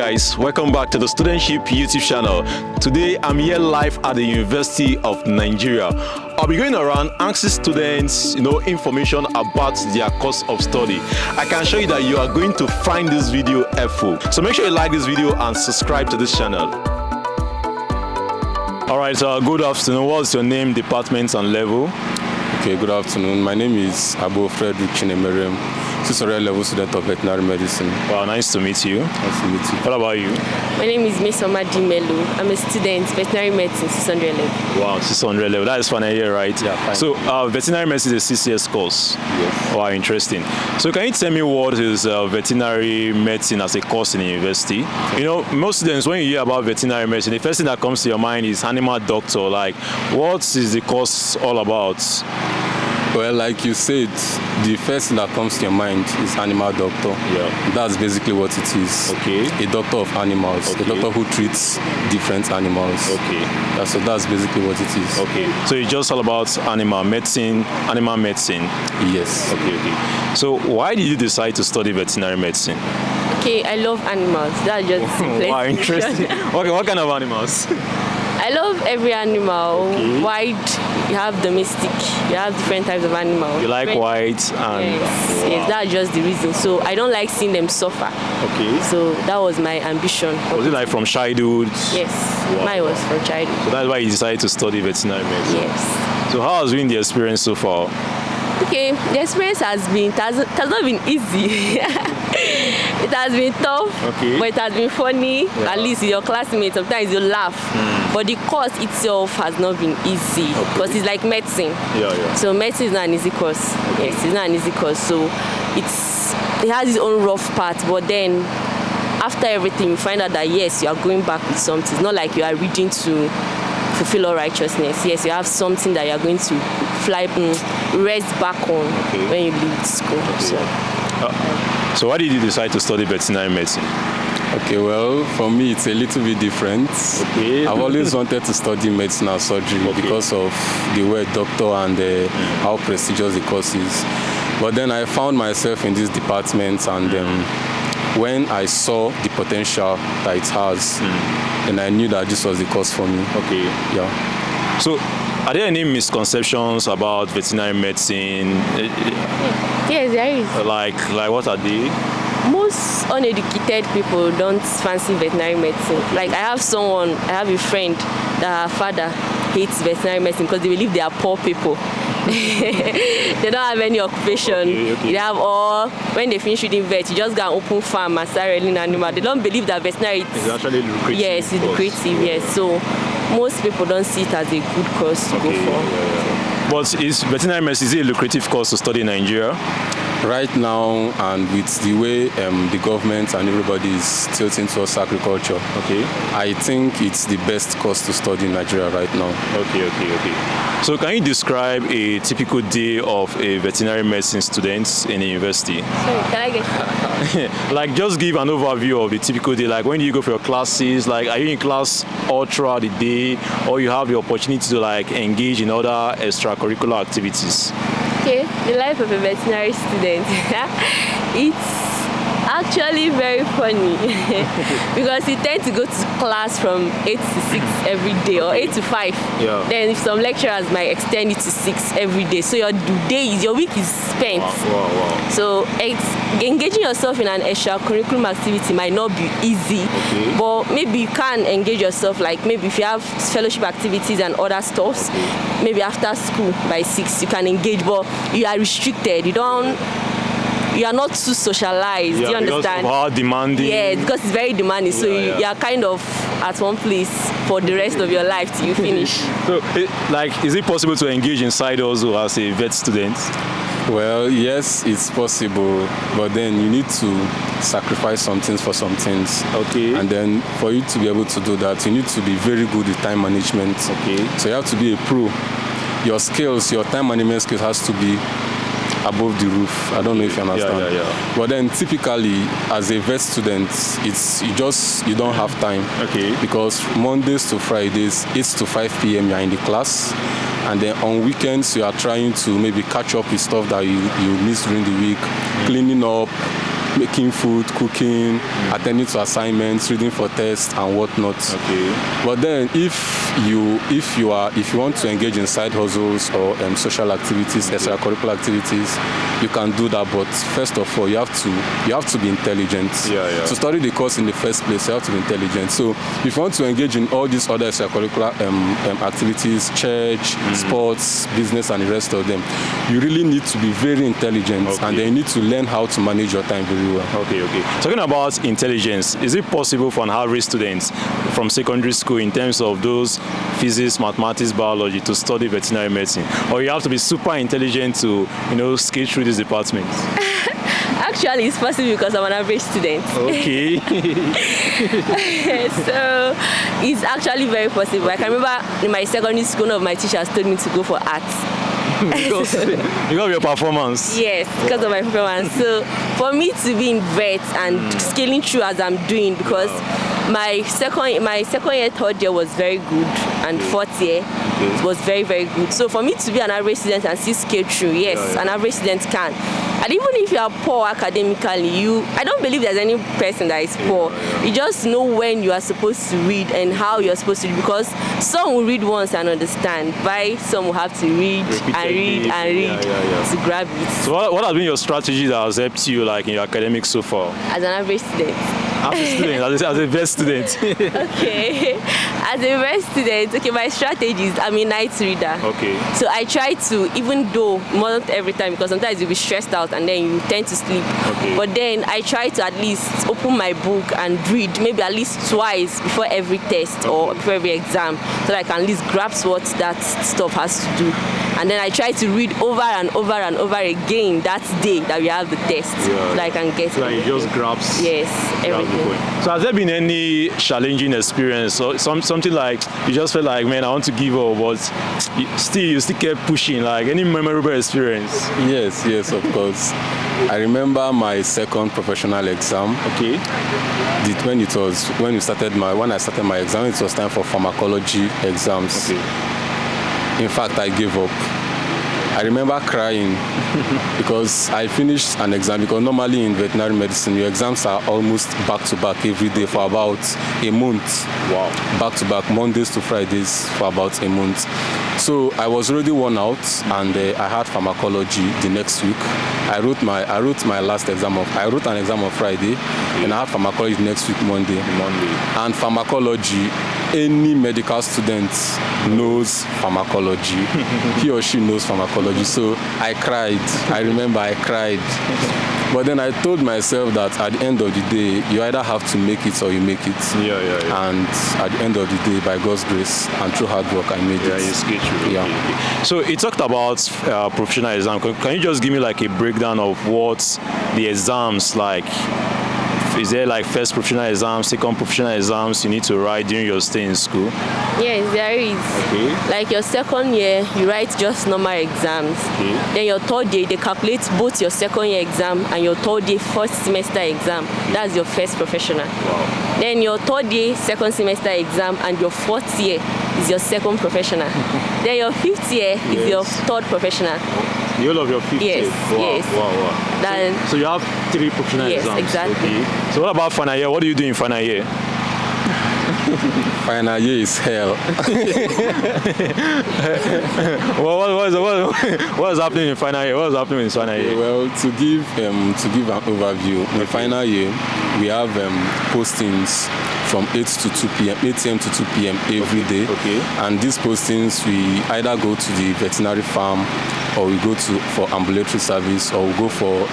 guys, welcome back to the Studentship YouTube channel. Today I'm here live at the University of Nigeria. I'll be going around asking students, information about their course of study. I can assure you that you are going to find this video helpful. So make sure you like this video and subscribe to this channel. Alright, good afternoon. What's your name, department and level? Okay, good afternoon. My name is Abu Frederick Chinemerem, tutorial level student of veterinary medicine. Wow, nice to meet you. Nice to meet you. What about you? My name is Miss Omadi Melu. I'm a student, veterinary medicine, 600 level. Wow, 600 level. That is fun here, right? Yeah, fine. So, veterinary medicine is a 6 years course. Yes. Wow, interesting. So, can you tell me what is veterinary medicine as a course in the university? Most students, when you hear about veterinary medicine, the first thing that comes to your mind is animal doctor. Like, what is the course all about? Well, like you said, the first thing that comes to your mind is animal doctor. Yeah. That's basically what it is. Okay. A doctor of animals. Okay. A doctor who treats different animals. Okay. So that's basically what it is. Okay. So it's just all about animal medicine. Yes. Okay. So why did you decide to study veterinary medicine? Okay, I love animals. That's just the simplest. Wow, interesting. Okay, what kind of animals? I love every animal. Okay. Wild, you have domestic, you have different types of animals. You like white and... Yes, that's just the reason. So I don't like seeing them suffer. Okay. So that was my ambition. Was it like from childhood? Yes, Wow. mine was from childhood. So that's why you decided to study veterinary medicine? Yes. So how has been the experience so far? Okay, the experience has not been easy. It has been tough, Okay. but it has been funny. Yeah. At least with your classmates, sometimes you laugh. But the course itself has not been easy because it's like medicine. Yeah. So medicine is not an easy course. Yes, it's not an easy course. So it has its own rough part, but then after everything, you find out that yes, you are going back with something. It's not like you are reading to fulfill all righteousness. Yes, you have something that you are going to rest back on when you leave school. So why did you decide to study veterinary medicine? Okay, well, for me, it's a little bit different. Okay. I've always wanted to study medicine and surgery because of the word doctor and how prestigious the course is. But then I found myself in this department, and when I saw the potential that it has, then I knew that this was the course for me. Okay. Yeah. So, are there any misconceptions about veterinary medicine? Yes, there is. Like what are they? Most uneducated people don't fancy veterinary medicine. Like I have a friend that her father hates veterinary medicine because they believe they are poor people. They don't have any occupation. Okay. They have all, when they finish reading vet, you just go and open farm and start rearing animal. They don't believe that veterinary It's actually lucrative. yes, it's lucrative, yes. So most people don't see it as a good course to go for. But is veterinary medicine is it a lucrative course to study in Nigeria? Right now, and with the way the government and everybody is tilting towards agriculture, I think it's the best course to study in Nigeria right now. Okay. So can you describe a typical day of a veterinary medicine student in a university? Sorry, can I get Like just give an overview of the typical day. Like when do you go for your classes? Like are you in class all throughout the day, or you have the opportunity to engage in other extracurricular activities? Okay, the life of a veterinary student. It's actually very funny because you tend to go to class from 8 to 6 every day or 8 to 5. Yeah. Then some lecturers might extend it to 6 every day. So your week is spent. Wow. So engaging yourself in an extracurriculum activity might not be easy, but maybe you can engage yourself, like maybe if you have fellowship activities and other stuffs, maybe after school by 6 you can engage, but you are restricted. You are not too socialized. Yeah, do you understand? because of how demanding. Yeah, because it's very demanding. So you are kind of at one place for the rest of your life till you finish. So, is it possible to engage in side hustle as a vet student? Well, yes, it's possible, but then you need to sacrifice some things for some things. Okay. And then for you to be able to do that, you need to be very good with time management. Okay. So you have to be a pro. Your skills, your time management skills has to be above the roof. I don't know if you understand. Yeah. But then typically as a vet student, you don't have time. Okay. Because Mondays to Fridays, 8 to 5 p.m. you're in the class. And then on weekends you are trying to maybe catch up with stuff that you missed during the week, cleaning up, making food, cooking, attending to assignments, reading for tests and whatnot. Okay. But then if you want to engage in side hustles or social activities, extracurricular activities, you can do that. But first of all, you have to be intelligent. Yeah. To study the course in the first place, you have to be intelligent. So if you want to engage in all these other extracurricular activities, church, sports, business, and the rest of them, you really need to be very intelligent, and then you need to learn how to manage your time very well. Okay. Talking about intelligence, is it possible for an average student from secondary school in terms of those physics, mathematics, biology to study veterinary medicine, or you have to be super intelligent to skate through these departments? Actually, it's possible because I'm an average student. Okay. So it's actually very possible. I can remember in my secondary school, one of my teachers told me to go for arts. because of your performance. Yes, because of my performance. So for me to be in vet and scaling through as I'm doing, because my second year, third year was very good, and fourth year was very, very good. So for me to be an average student and still scale through, yes, an average student can. And even if you are poor academically, I don't believe there's any person that is poor. You just know when you are supposed to read and how you're supposed to read, because some will read once and understand, but some will have to read to grab it. So what has been your strategy that has helped you in your academics so far? As an average student. As a student, as a vet student. Okay. As a vet student, my strategy is I'm a night reader. Okay. So I try to, even though not every time, because sometimes you'll be stressed out and then you tend to sleep. Okay. But then I try to at least open my book and read maybe at least twice before every test or before every exam, so that I can at least grasp what that stuff has to do. And then I try to read over and over and over again that day that we have the test, so that I can get so it. you just grabs. Yes, everything. So has there been any challenging experience, or something like you just felt like, man, I want to give up, but you still kept pushing, any memorable experience? Yes, of course. I remember my second professional exam. Okay. When I started my exam, it was time for pharmacology exams. Okay. In fact, I gave up. I remember crying because I finished an exam, because normally in veterinary medicine, your exams are almost back-to-back every day for about a month. Wow. Back-to-back, Mondays to Fridays for about a month. So I was already worn out, and I had pharmacology the next week. I wrote an exam on Friday, and I had pharmacology the next week, Monday. And pharmacology, any medical student knows pharmacology. He or she knows pharmacology. So I cried. I remember I cried. But then I told myself that at the end of the day, you either have to make it or you make it. Yeah. And at the end of the day, by God's grace and through hard work, I made it. Yeah, you skate through. Yeah. Okay. So you talked about professional exam. Can you just give me a breakdown of what the exams like? Is there first professional exams, second professional exams you need to write during your stay in school? Yes, there is. Okay. Your second year, you write just normal exams. Okay. Then your third year, they calculate both your second year exam and your third year first semester exam. That's your first professional. Wow. Then your third year second semester exam and your fourth year is your second professional. Then your fifth year is your third professional. The whole of your fifth year? Yes. Wow. So you have 3 professional exams? Yes, exactly. Okay. So what about final year? What do you do in final year? Final year is hell. What is happening in final year? What is happening in final year? Well, to give an overview, in the final year, we have postings from 8 a.m. to 2 p.m. every day. Okay. And these postings, we either go to the veterinary farm, or we go for ambulatory service, or we go for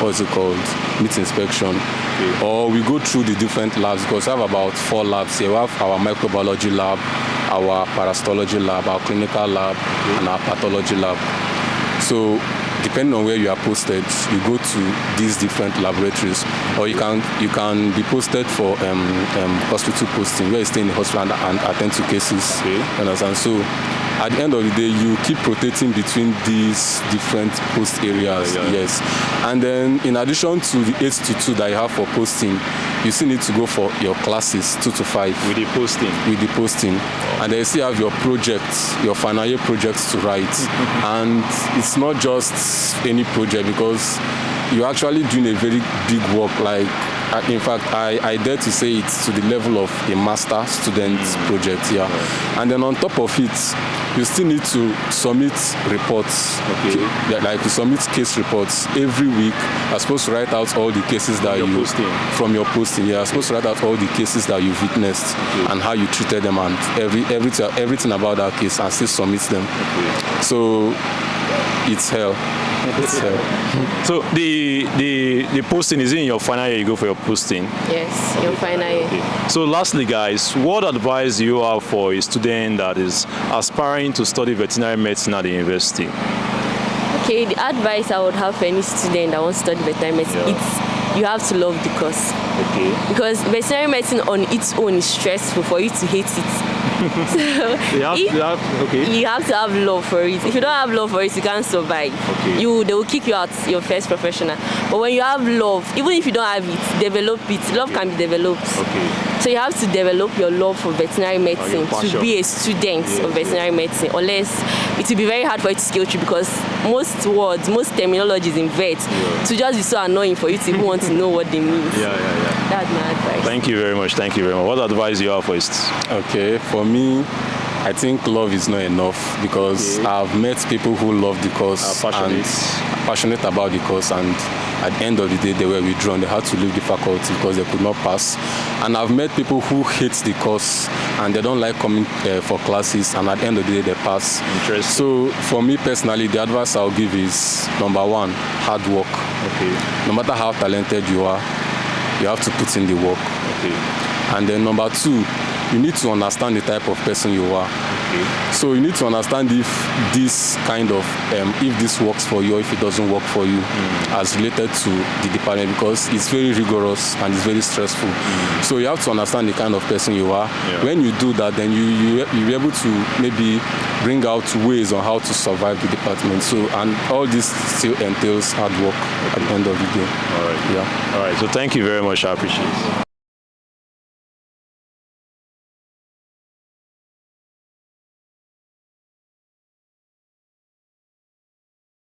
what's it called? Meat inspection. Okay. Or we go through the different labs, because we have about 4 labs here. We have our microbiology lab, our parasitology lab, our clinical lab, and our pathology lab. So depending on where you are posted, you go to these different laboratories, or you can be posted for hospital posting, where you stay in the hospital and attend to cases. Okay. And so at the end of the day, you keep rotating between these different post areas. Yes. And then in addition to the 8 to 2 that you have for posting, you still need to go for your classes 2 to 5. With the posting. With the posting. And then you still have your projects, your final year projects to write. And it's not just any project, because you're actually doing a very big work. Like, in fact, I dare to say it's to the level of a master student project. And then on top of it, you still need to submit reports. Like, you submit case reports every week. You're supposed to write out all the cases that from your posting. You're supposed to write out all the cases that you've witnessed and how you treated them, and everything about that case, and still submit them. So it's hell. It's hell. So the posting is in your final year. You go for your posting. Yes, your final year. So lastly, guys, what advice do you have for a student that is aspiring to study veterinary medicine at the university? Okay, the advice I would have for any student that wants to study veterinary medicine, it's you have to love the course. Because veterinary medicine on its own is stressful for you to hate it. So you have to have love for it. If you don't have love for it, you can't survive. They will kick you out your first professional. But when you have love, even if you don't have it, develop it. Love can be developed. So you have to develop your love for veterinary medicine to be a student of veterinary medicine. Unless it will be very hard for you to scale through, because most words, most terminologies in vet to just be so annoying for you to even want to know what they mean. That's my advice. Thank you very much. Thank you very much. What advice do you have for us? Okay, for me, I think love is not enough, because I've met people who love the course and passionate about the course, and at the end of the day, they were withdrawn. They had to leave the faculty because they could not pass. And I've met people who hate the course and they don't like coming for classes, and at the end of the day, they pass. So for me personally, the advice I'll give is, number one, hard work. No matter how talented you are, you have to put in the work. And then number two, you need to understand the type of person you are. So you need to understand if this kind of, if this works for you or if it doesn't work for you, as related to the department, because it's very rigorous and it's very stressful. So you have to understand the kind of person you are. When you do that, then you'll be able to maybe bring out ways on how to survive the department. So, and all this still entails hard work at the end of the day. All right. So thank you very much. I appreciate it.